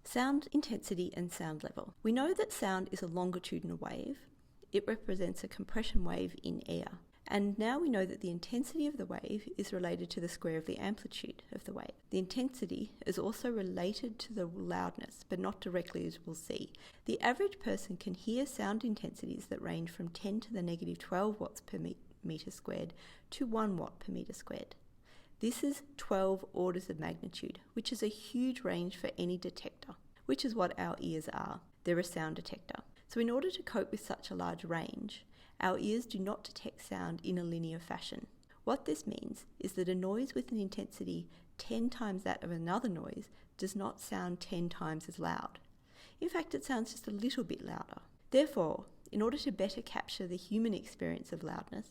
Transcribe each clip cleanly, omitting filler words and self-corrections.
Sound intensity and sound level. We know that sound is a longitudinal wave. It represents a compression wave in air. And now we know that the intensity of the wave is related to the square of the amplitude of the wave. The intensity is also related to the loudness, but not directly, as we'll see. The average person can hear sound intensities that range from 10 to the negative 12 watts per meter squared to 1 watt per meter squared. This is 12 orders of magnitude, which is a huge range for any detector, which is what our ears are. They're a sound detector. So in order to cope with such a large range, our ears do not detect sound in a linear fashion. What this means is that a noise with an intensity 10 times that of another noise does not sound 10 times as loud. In fact, it sounds just a little bit louder. Therefore, in order to better capture the human experience of loudness,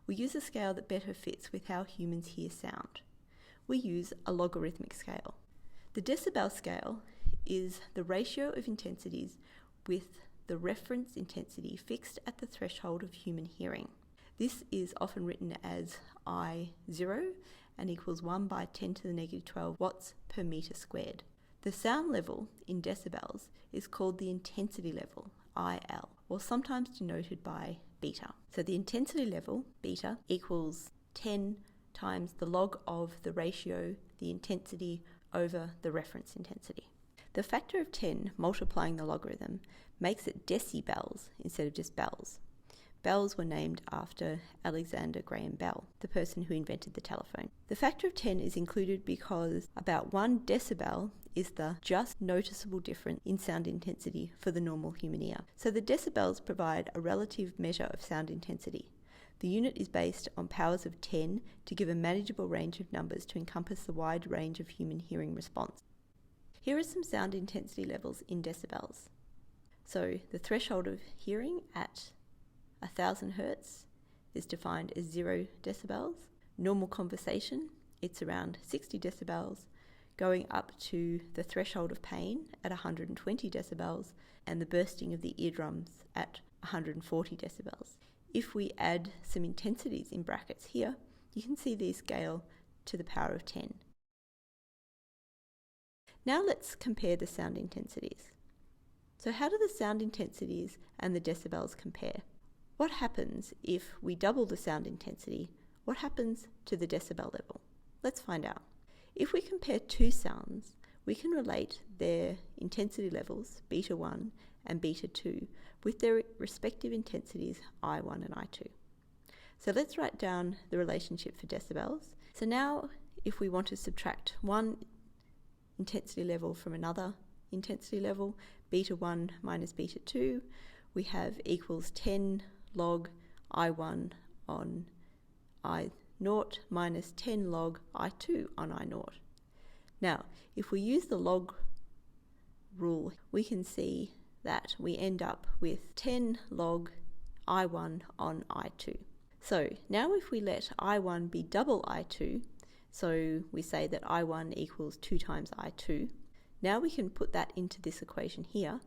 we use a scale that better fits with how humans hear sound. We use a logarithmic scale. The decibel scale is the ratio of intensities with the reference intensity fixed at the threshold of human hearing. This is often written as I0 and equals 1 by 10 to the negative 12 watts per meter squared. The sound level in decibels is called the intensity level, IL, or sometimes denoted by beta. So the intensity level, beta, equals 10 times the log of the ratio, the intensity, over the reference intensity. The factor of 10 multiplying the logarithm makes it decibels instead of just bells. Bells were named after Alexander Graham Bell, the person who invented the telephone. The factor of 10 is included because about 1 decibel is the just noticeable difference in sound intensity for the normal human ear. So the decibels provide a relative measure of sound intensity. The unit is based on powers of 10 to give a manageable range of numbers to encompass the wide range of human hearing response. Here are some sound intensity levels in decibels. So the threshold of hearing at 1000 Hertz is defined as 0 decibels. Normal conversation, it's around 60 decibels, going up to the threshold of pain at 120 decibels, and the bursting of the eardrums at 140 decibels. If we add some intensities in brackets here, you can see these scale to the power of 10. Now let's compare the sound intensities. So how do the sound intensities and the decibels compare? What happens if we double the sound intensity? What happens to the decibel level? Let's find out. If we compare two sounds, we can relate their intensity levels, beta 1 and beta 2, with their respective intensities I1 and I2. So let's write down the relationship for decibels. So now if we want to subtract one intensity level from another intensity level, beta 1 minus beta 2, we have equals 10 log I1 on I0 minus 10 log I2 on I0. Now, if we use the log rule, we can see that we end up with 10 log I1 on I2. So now if we let I1 be double I2, so we say that I1 equals 2 times I2, now we can put that into this equation here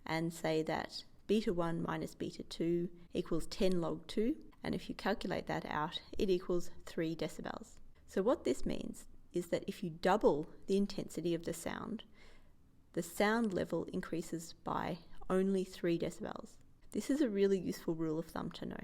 and say that beta 1 minus beta 2 equals 10 log 2, and if you calculate that out, it equals 3 decibels. So what this means is that if you double the intensity of the sound level increases by only 3 decibels. This is a really useful rule of thumb to know.